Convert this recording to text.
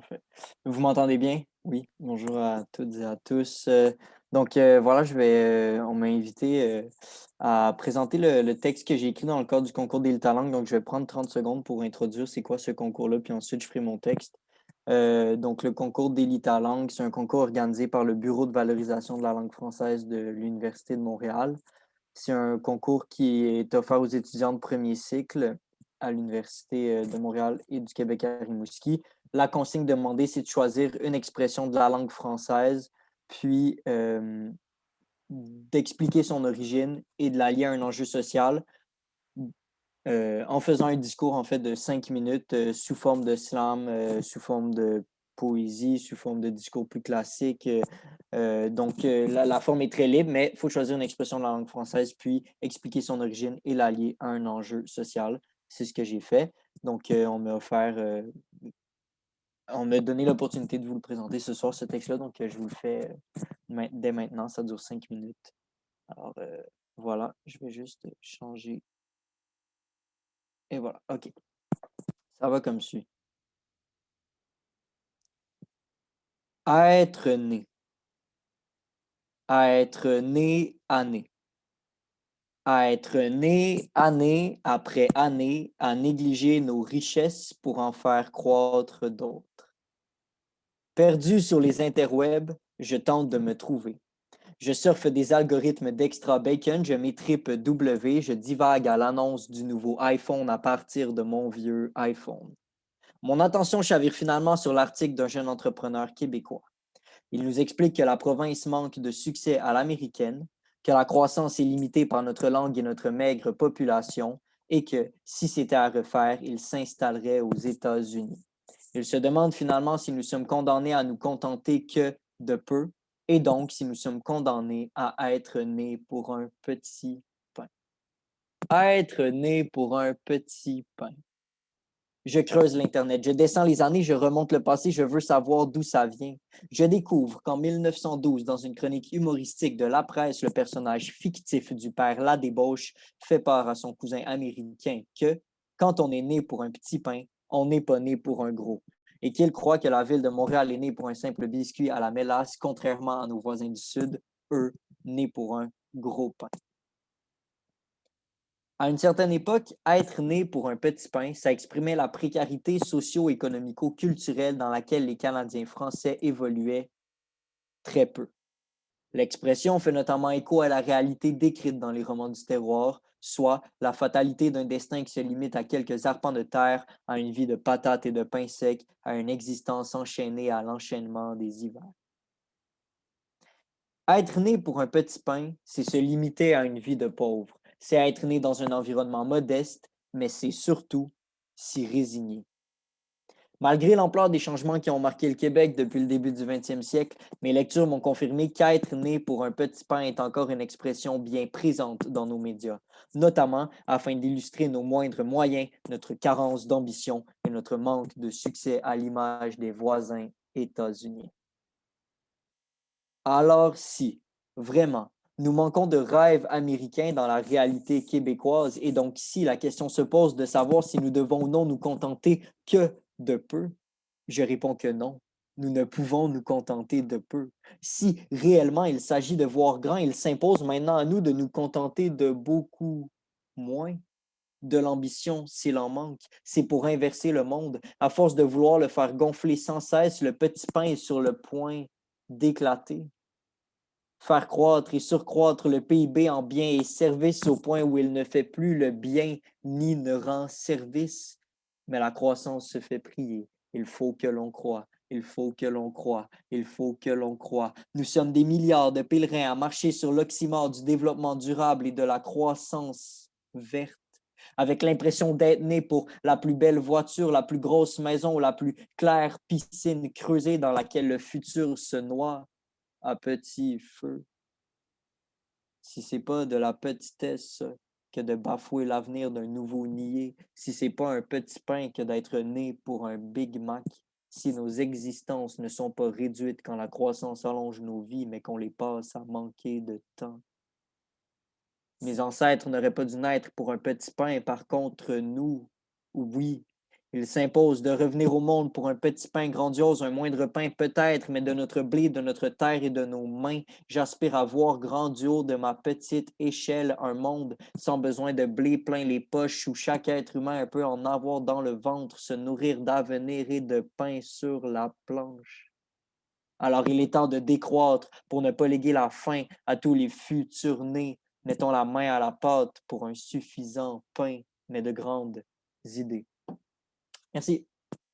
Parfait. Vous m'entendez bien? Oui, bonjour à toutes et à tous. Voilà, on m'a invité à présenter le texte que j'ai écrit dans le cadre du concours d'Élite Langue. Donc, je vais prendre 30 secondes pour introduire c'est quoi ce concours-là, puis ensuite je ferai mon texte. Le concours d'Élite Langue, c'est un concours organisé par le Bureau de valorisation de la langue française de l'Université de Montréal. C'est un concours qui est offert aux étudiants de premier cycle à l'Université de Montréal et du Québec à Rimouski. La consigne demandée, c'est de choisir une expression de la langue française, puis d'expliquer son origine et de la lier à un enjeu social en faisant un discours en fait de 5 minutes sous forme de slam, sous forme de poésie, sous forme de discours plus classique. La forme est très libre, mais il faut choisir une expression de la langue française, puis expliquer son origine et la lier à un enjeu social. C'est ce que j'ai fait. On m'a donné l'opportunité de vous le présenter ce soir, ce texte-là. Je vous le fais dès maintenant. Ça dure 5 minutes. Alors, voilà, je vais juste changer. Et voilà, OK. Ça va comme suit. Être né. Être né, année. À être né, année après année, à négliger nos richesses pour en faire croître d'autres. Perdu sur les interwebs, je tente de me trouver. Je surfe des algorithmes d'extra bacon, je m'étripe W, je divague à l'annonce du nouveau iPhone à partir de mon vieux iPhone. Mon attention chavire finalement sur l'article d'un jeune entrepreneur québécois. Il nous explique que la province manque de succès à l'américaine, que la croissance est limitée par notre langue et notre maigre population, et que, si c'était à refaire, il s'installerait aux États-Unis. Il se demande finalement si nous sommes condamnés à nous contenter que de peu, et donc si nous sommes condamnés à être nés pour un petit pain. Être né pour un petit pain. Je creuse l'Internet, je descends les années, je remonte le passé, je veux savoir d'où ça vient. Je découvre qu'en 1912, dans une chronique humoristique de La Presse, le personnage fictif du père Ladébauche fait part à son cousin américain que, quand on est né pour un petit pain, on n'est pas né pour un gros. Et qu'il croit que la ville de Montréal est née pour un simple biscuit à la mélasse, contrairement à nos voisins du Sud, eux, nés pour un gros pain. À une certaine époque, être né pour un petit pain, ça exprimait la précarité socio-économico-culturelle dans laquelle les Canadiens français évoluaient très peu. L'expression fait notamment écho à la réalité décrite dans les romans du terroir, soit la fatalité d'un destin qui se limite à quelques arpents de terre, à une vie de patates et de pain sec, à une existence enchaînée à l'enchaînement des hivers. Être né pour un petit pain, c'est se limiter à une vie de pauvre. C'est être né dans un environnement modeste, mais c'est surtout s'y résigner. Malgré l'ampleur des changements qui ont marqué le Québec depuis le début du 20e siècle, mes lectures m'ont confirmé qu'être né pour un petit pain est encore une expression bien présente dans nos médias, notamment afin d'illustrer nos moindres moyens, notre carence d'ambition et notre manque de succès à l'image des voisins États-Unis. Alors si, vraiment, nous manquons de rêves américains dans la réalité québécoise et donc si la question se pose de savoir si nous devons ou non nous contenter que de peu, je réponds que non. Nous ne pouvons nous contenter de peu. Si réellement il s'agit de voir grand, il s'impose maintenant à nous de nous contenter de beaucoup moins. De l'ambition s'il en manque. C'est pour inverser le monde. À force de vouloir le faire gonfler sans cesse, le petit pain est sur le point d'éclater. Faire croître et surcroître le PIB en biens et services au point où il ne fait plus le bien ni ne rend service. Mais la croissance se fait prier. Il faut que l'on croie. Il faut que l'on croie. Il faut que l'on croie. Nous sommes des milliards de pèlerins à marcher sur l'oxymore du développement durable et de la croissance verte, avec l'impression d'être nés pour la plus belle voiture, la plus grosse maison ou la plus claire piscine creusée dans laquelle le futur se noie à petit feu. Si c'est pas de la petitesse que de bafouer l'avenir d'un nouveau niais, si c'est pas un petit pain que d'être né pour un Big Mac, si nos existences ne sont pas réduites quand la croissance allonge nos vies, mais qu'on les passe à manquer de temps. Mes ancêtres n'auraient pas dû naître pour un petit pain, par contre, nous, oui, Il s'impose de revenir au monde pour un petit pain grandiose, un moindre pain peut-être, mais de notre blé, de notre terre et de nos mains. J'aspire à voir grandiose de ma petite échelle un monde sans besoin de blé plein les poches où chaque être humain peut en avoir dans le ventre, se nourrir d'avenir et de pain sur la planche. Alors il est temps de décroître pour ne pas léguer la faim à tous les futurs nés. Mettons la main à la pâte pour un suffisant pain, mais de grandes idées. Merci.